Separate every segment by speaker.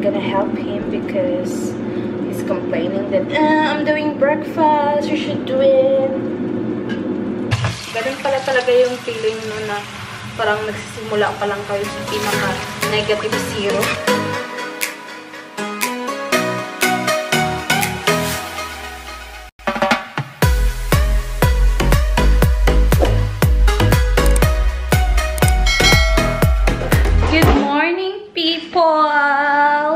Speaker 1: gonna help him because he's complaining that I'm doing breakfast, you should do it. Ganun pala talaga yung feeling no, na parang nagsisimula pa lang kayo sa pinaka-negative zero. Good morning, people!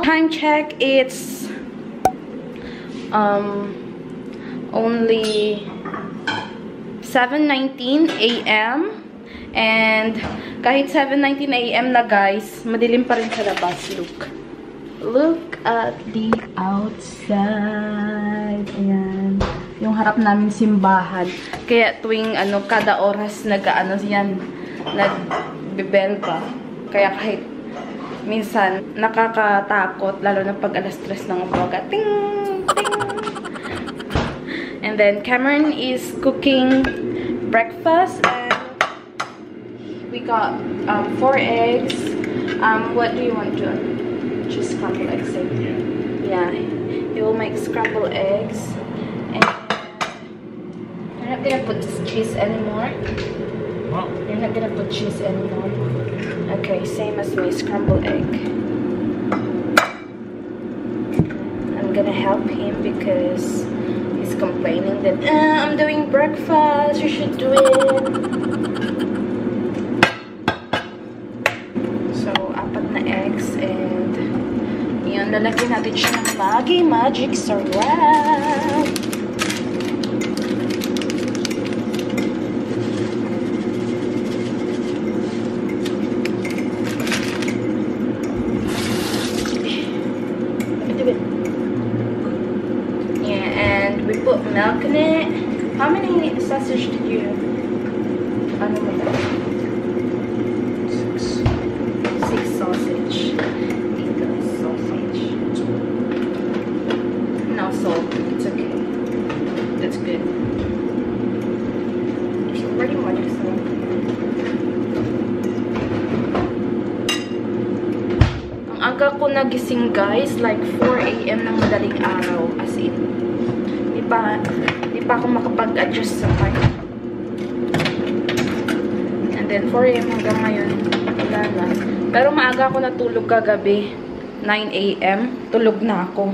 Speaker 1: Time check, it's only 7:19 a.m. and kahit 7:19 a.m. na guys, madilim pa rin sa labas. Look at the outside. Ayan. Yung harap namin simbahan. Kaya tuwing kada oras nagbibel pa. Kaya kahit minsan nakakatakot, lalo na pag alas 3 ng umaga. Ting! Ting! And then Cameron is cooking breakfast and we got 4 eggs. What do you want, John? Just scrambled eggs. Yeah, he will make scrambled eggs. And you're not gonna put cheese anymore.
Speaker 2: What?
Speaker 1: You're not gonna put cheese anymore. Okay, same as me, scrambled egg. I'm gonna help him because he's complaining that I'm doing breakfast, you should do it. So, 4 na eggs and yun, lalagyan natin siya ng Maggi Magic Sarap. We put milk in it. How many sausage did you? I don't know. 6 sausage. Eat the sausage. No salt. It's okay. That's good. It's pretty much salt. Ang aga ko nagising guys, like 4 a.m. ng madaling araw. As in. Di pa ako makapag-adjust sa time. And then 4 a.m. hanggang ngayon, wala na. Pero maaga ako natulog kagabi. 9 a.m. tulog na ako.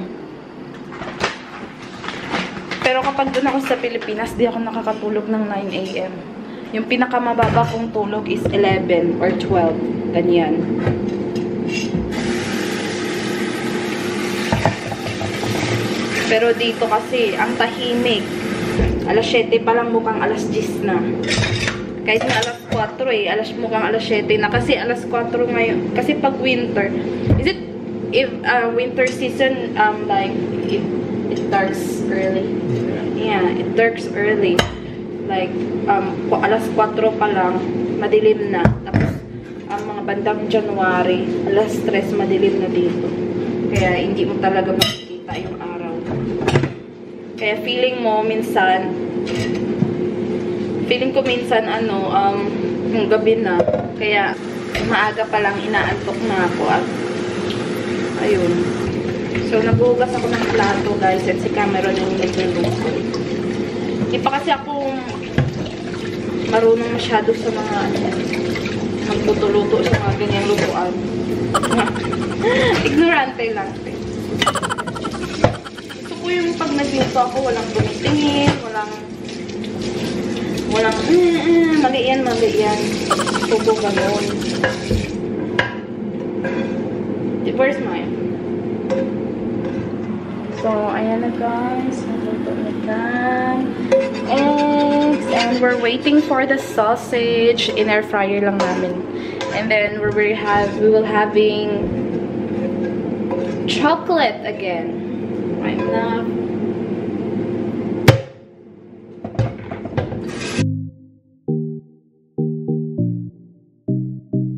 Speaker 1: Pero kapag doon ako sa Pilipinas, di ako nakakatulog ng 9 a.m. Yung pinakamababa kong tulog is 11 or 12. Ganyan. Pero dito kasi, ang tahimik. Alas 7 pa lang mukhang alas 10 na. Kahit na alas 4 mukhang alas 7 na. Kasi alas 4 ngayon. Kasi pag winter, is it, if winter season, like, it darks early? Yeah, it darks early. Like, alas 4 pa lang, madilim na. Tapos, ang mga bandang January, alas 3, madilim na dito. Kaya, hindi mo talaga makikita yung araw. Kaya feeling ko minsan yung gabi na. Kaya maaga pa lang inaantok na ako at ayun. So naghuhugas ako ng plato guys at si Cameron yung nagluluto. Hindi pa kasi ako marunong masyado sa mga magluto-luto sa mga ganyang lutuan. Ignorante lang. Yung pag nagluto ako, walang tumitingin, walang mali yan. Tubo ganun. Where's mine? So, ayan na guys. Nagluto na eggs. And we're waiting for the sausage. In air fryer lang namin. And then, we will having chocolate again. Right now.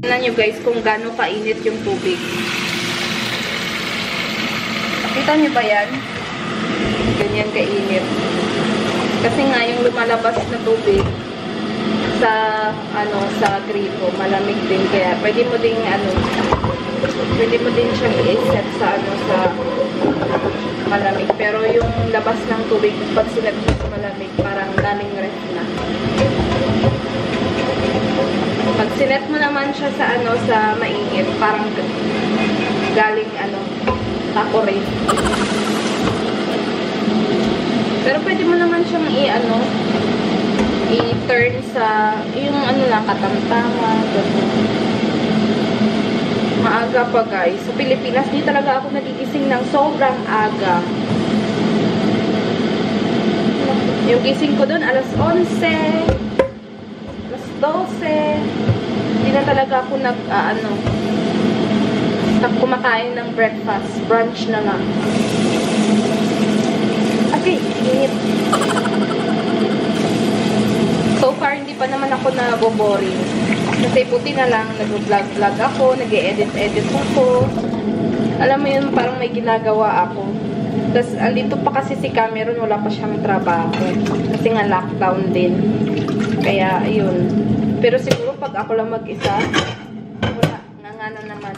Speaker 1: Tingnan nyo guys kung gaano kainit yung tubig. Nakita nyo ba yan? Ganyan kainit. Kasi nga yung lumalabas na tubig sa sa gripo, malamig din kaya pwede mo ding Pwede mo din siyang i-set sa ano, sa malamig. Pero yung labas ng tubig, pag sinet mo sa malamig, parang galing ref na. Pag sinet mo naman siya sa ano, sa mainit, parang galing ano, taco ref. Pero pwede mo naman siyang i-ano, i-turn sa yung ano lang, katamtama, gano'n. Maaga pa guys. Sa Pilipinas, di talaga ako nagigising ng sobrang aga. Yung gising ko doon, alas 11, alas 12. Hindi na talaga ako kumakain ng breakfast. Brunch na nga. Okay, init. So far, hindi pa naman ako naboboring. Kasi buti na lang, nag-vlog ako, nag-edit ako. Alam mo yun, parang may ginagawa ako. Tapos, andito pa kasi si Cameron, wala pa siyang trabaho. Kasi nga lockdown din. Kaya, ayun. Pero siguro pag ako lang mag-isa, wala, nga na naman.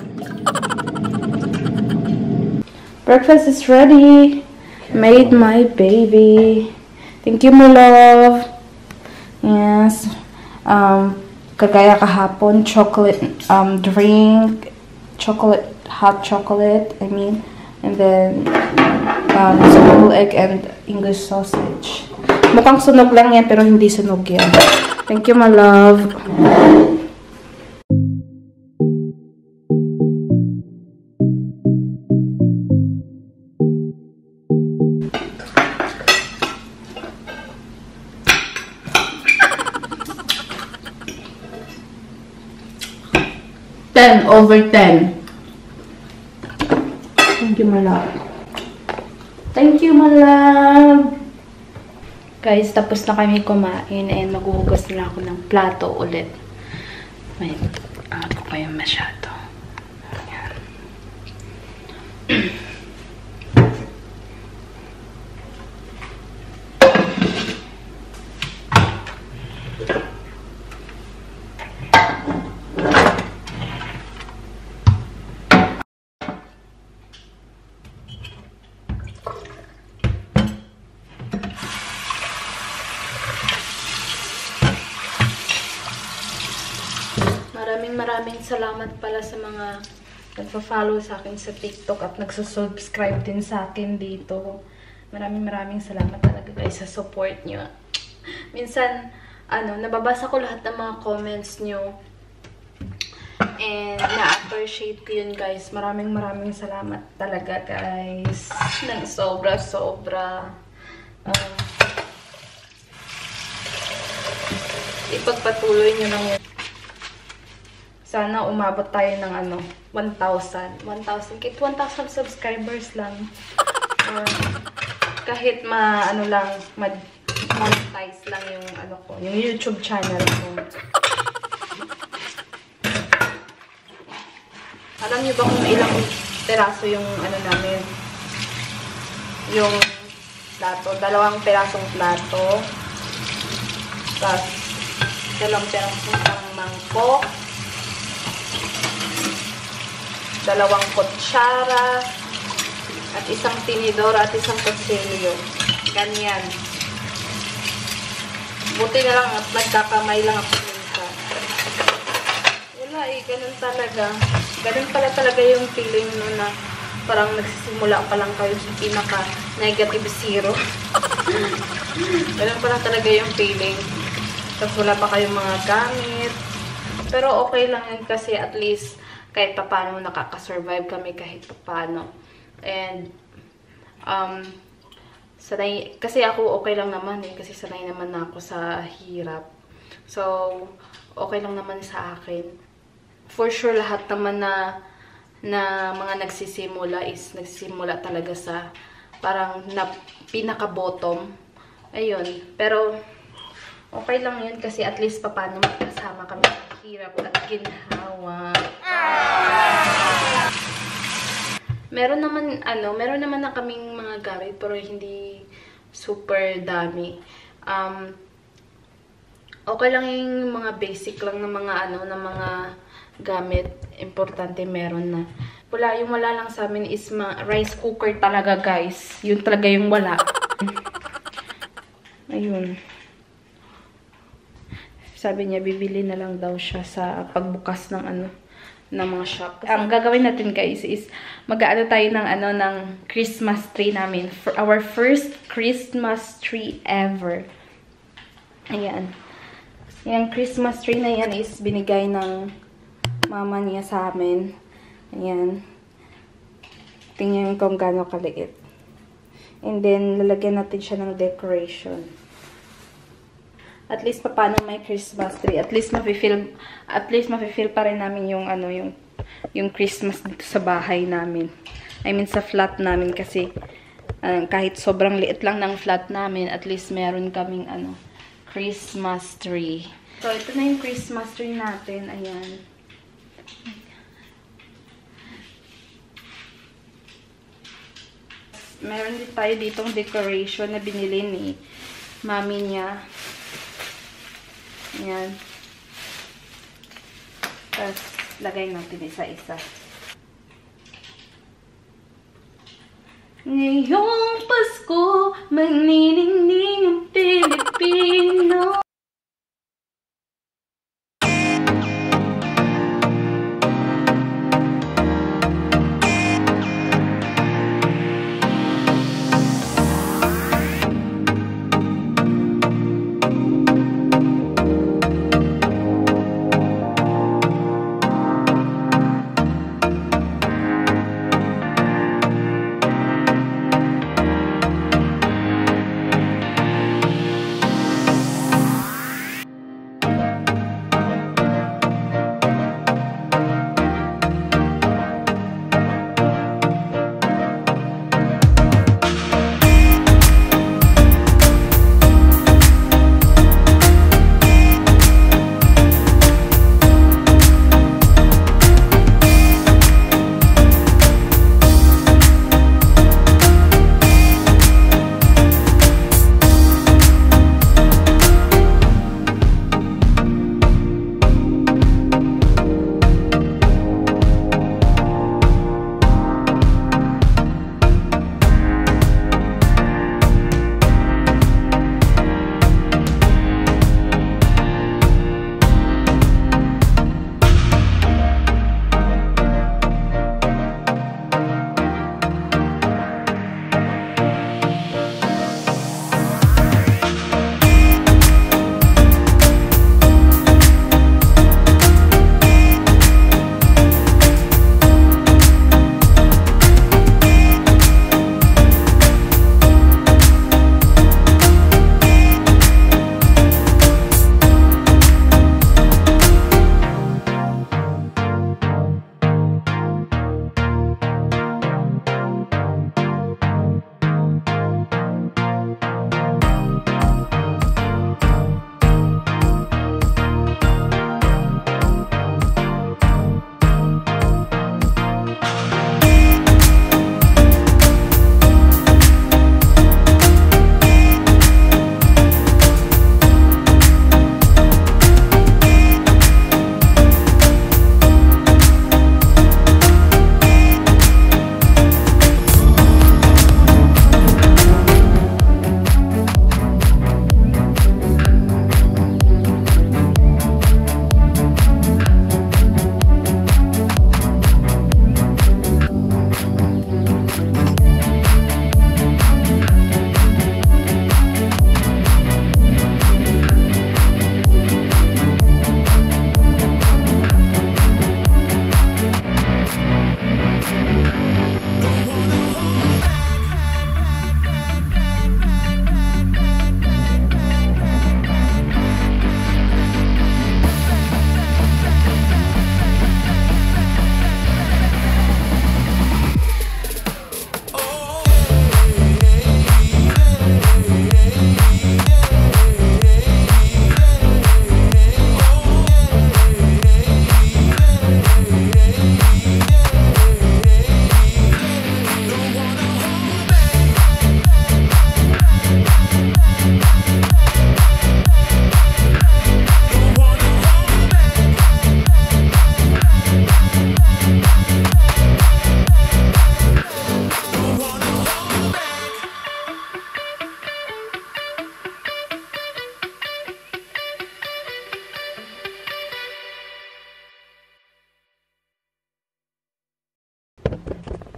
Speaker 1: Breakfast is ready. Made my baby. Thank you, my love. Yes. Kagaya kahapon, chocolate drink, hot chocolate, I mean, and then scrambled egg and English sausage. Mukhang sunog lang yan, pero hindi sunog yan. Thank you, my love. Over 10. Thank you, my love. Thank you, my love. Guys, tapos na kami kumain and maghuhugas na ako ng plato ulit. May ko pa yung masyado. Ayan. Maraming salamat pala sa mga nagpa-follow sa akin sa TikTok at nagsusubscribe din sa akin dito. Maraming salamat talaga guys sa support nyo. Minsan, nababasa ko lahat ng mga comments nyo. And na-appreciate ko yun guys. Maraming salamat talaga guys. Nang sobra. Ipagpatuloy nyo lang yun. Sana umabot tayo ng 1,000. 1,000. Kahit 1,000 subscribers lang. Or kahit monetize lang yung yung YouTube channel ko. Alam niyo ba kung ilang peraso yung namin? Yung plato. 2 perasong plato. Tapos 2 perasong mangkok. 2 kutsara, at 1 tinidor, at 1 kutsilyo. Ganyan. Buti na lang at nagkakamay lang ako minsan. Wala ganun talaga. Ganun pala talaga yung feeling no na parang nagsisimula pa lang kayo sa pinaka-negative zero. Ganun pala talaga yung feeling. Tapos wala pa kayong mga gamit. Pero okay lang yun kasi at least kahit paano nakaka-survive kami kahit paano. And, sanay, kasi ako okay lang naman kasi sanay naman ako sa hirap. So, okay lang naman sa akin. For sure, lahat naman na mga nagsisimula talaga sa parang pinaka-bottom. Ayun. Pero, okay lang yun kasi at least paano magkasama kami sa hirap at ginhawa. Meron naman na kaming mga gamit pero hindi super dami. Okay lang yung mga basic lang na mga gamit importante meron na. Yung wala lang sa amin is rice cooker talaga, guys. Yun talaga yung wala. Ayun. Sabi niya, bibili na lang daw siya sa pagbukas ng ng mga shop. Ang gagawin natin, guys, is mag-aano tayo ng Christmas tree namin. For our first Christmas tree ever. Ayan. Yung Christmas tree na yan is binigay ng mama niya sa amin. Ayan. Tingnan kung gaano kaliit. And then, lalagyan natin siya ng decoration. At least paano may Christmas tree. At least mafe-feel pa rin namin yung Christmas dito sa bahay namin. I mean sa flat namin kasi kahit sobrang liit lang ng flat namin, at least meron kaming Christmas tree. So ito na yung Christmas tree natin. Ayan. Meron din tayo ditong decoration na binili ni mami niya. Ayan. Tapos, lagay natin isa-isa. Ngayong Pasko, magniningning ang Pilipino.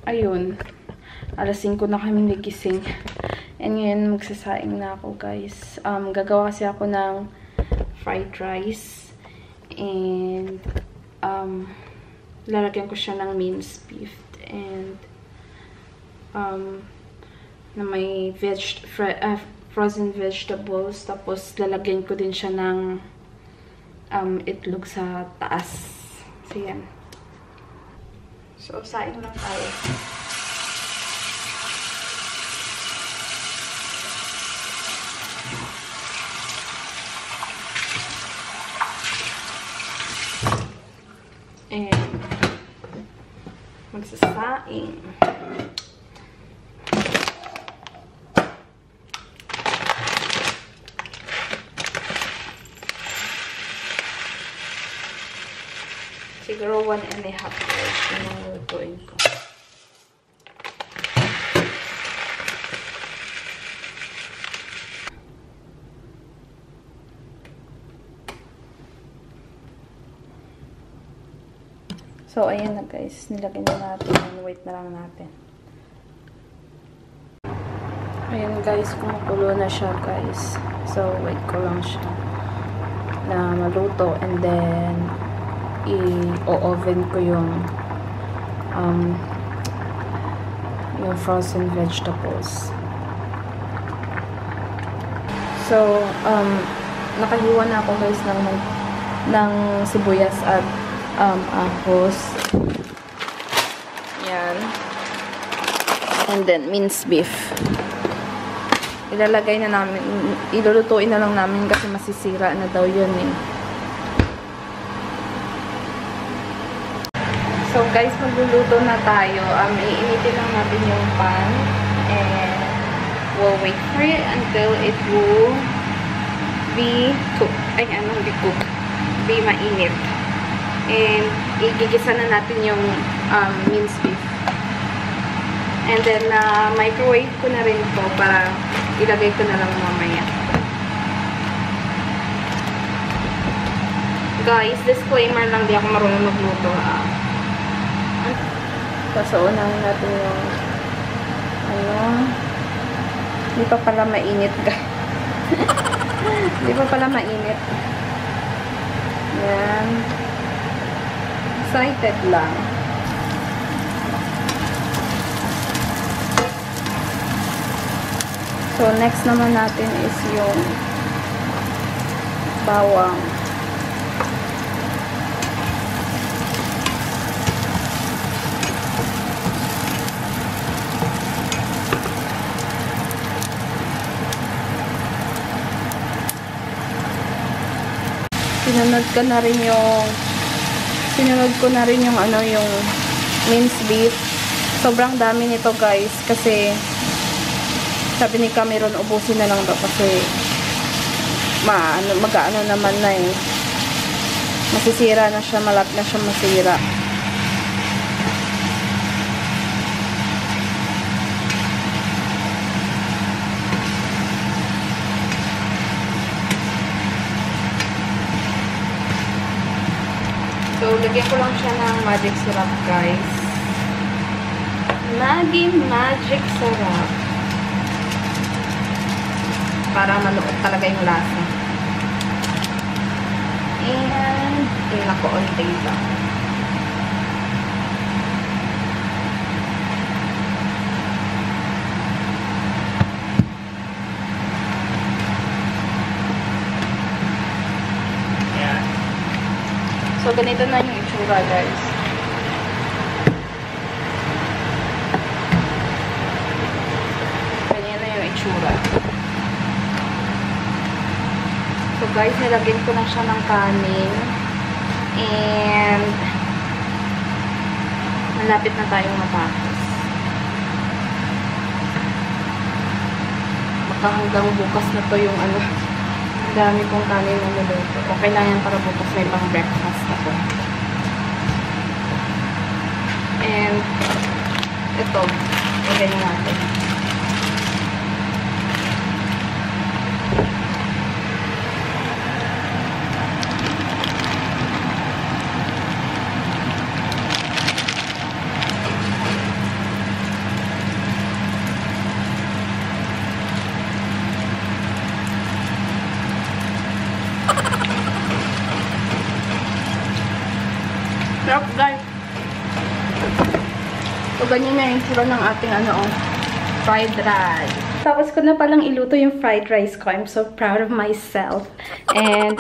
Speaker 1: ayun, alas 5 na kami nagising. And ngayon, magsasaing na ako, guys. Gagawa kasi ako ng fried rice. And, lalagyan ko siya ng minced beef. And, na may frozen vegetables. Tapos, lalagyan ko din siya ng itlog sa taas. So, yan. So, saing lang tayo. And, magsasaing. Siguro 1.5 hours yung lutuin ko. So, ayan na guys. Nilagyan na natin. Wait na lang natin. Ayan guys. Kumukulo na siya guys. So, wait ko lang siya na maluto. And then, i-oven ko yung frozen vegetables. So, nakahiwa na ako guys ng sibuyas at ahos. Yan. And then, minced beef. Ilalagay na namin, ilulutuin na lang namin kasi masisira na daw yun eh. So, guys, magluluto na tayo. Iinitin lang natin yung pan. And, we'll wait for it until it will be cooked. Ay, hindi cooked. Be mainit. And, igigisa na natin yung minced beef. And then, microwave ko na rin ito para ilagay ko na lang mamaya. Guys, disclaimer lang, di ako marunong magluto. So, unahin natin yung hindi pa pala mainit, guys. Hindi pa pala mainit. Yan. Excited lang. So, next naman natin is yung bawang. Sinunod ko na rin yung yung minced beef. Sobrang dami nito guys kasi sabi ni Cameron ubusin na lang daw kasi mag-ano naman na eh. Masisira na siya, malapit na siya masira. So, lagyan ko lang siya ng magic syrup, guys. Magic syrup. Para maluot talaga yung lasa. And, pinaka-onti lang. So, ganito na yung itsura, guys. Ganyan na yung itsura. So, guys, nilagyan ko na siya ng kanin. And, malapit na tayong matapos. Baka hanggang bukas na to yung dami kong kanin na niluto. Okay lang yan para bukas may pang breakfast ako. And, ito. Lagyan natin. Sarap, guys. So, ganyan na yung sura ng ating fried rice. Tapos ko na palang iluto yung fried rice ko. I'm so proud of myself. And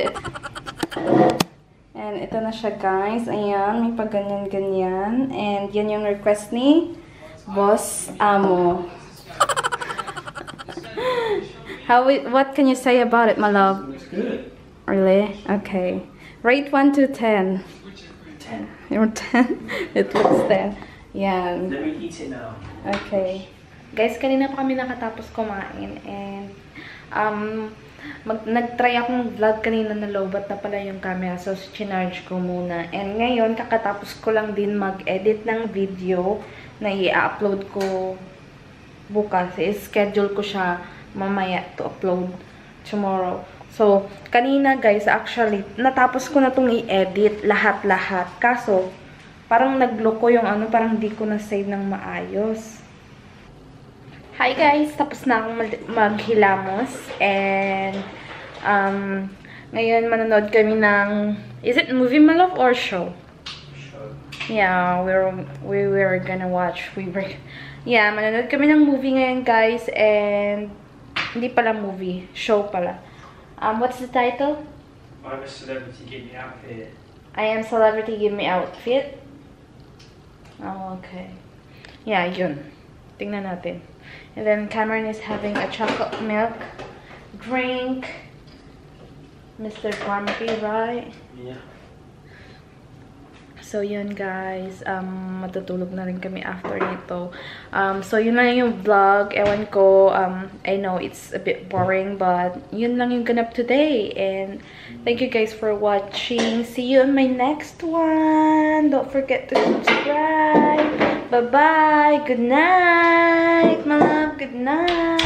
Speaker 1: ito na siya, guys. Ayan, may pag ganyan-ganyan. And yan yung request ni Boss Amo. What can you say about it, my love?
Speaker 2: Looks good.
Speaker 1: Really? Okay. Rate 1 to 10.
Speaker 2: 10.
Speaker 1: You're 10? It looks 10. Yan.
Speaker 2: Let me eat it now.
Speaker 1: Okay. Guys, kanina pa kami nakatapos kumain. And, nag-try akong vlog kanina na lowbat na pala yung camera. So, chinarge ko muna. And ngayon, kakatapos ko lang din mag-edit ng video na i-upload ko bukas. I-schedule ko siya mamaya to upload tomorrow. So, kanina guys, actually, natapos ko na itong i-edit lahat-lahat. Kaso, parang nagloko yung parang di ko na-save ng maayos. Hi guys! Tapos na akong maghilamos. And, ngayon manonood kami ng, is it movie, my love, or show?
Speaker 2: Show.
Speaker 1: Yeah, we were gonna watch. Yeah, manonood kami ng movie ngayon, guys. And, hindi pala movie. Show pala. What's the title?
Speaker 2: I'm a celebrity, give me outfit.
Speaker 1: I am celebrity, give me outfit. Oh, okay. Yeah, yun. Tingnan natin. And then Cameron is having a chocolate milk drink. Mr. Grumpy, right?
Speaker 2: Yeah.
Speaker 1: So, yun guys. Matutulog na rin kami after nito. So, yun lang yung vlog. Ewan ko, I know it's a bit boring, but yun lang yung ganap today. And thank you guys for watching. See you in my next one. Don't forget to subscribe. Bye-bye. Good night, my love. Good night.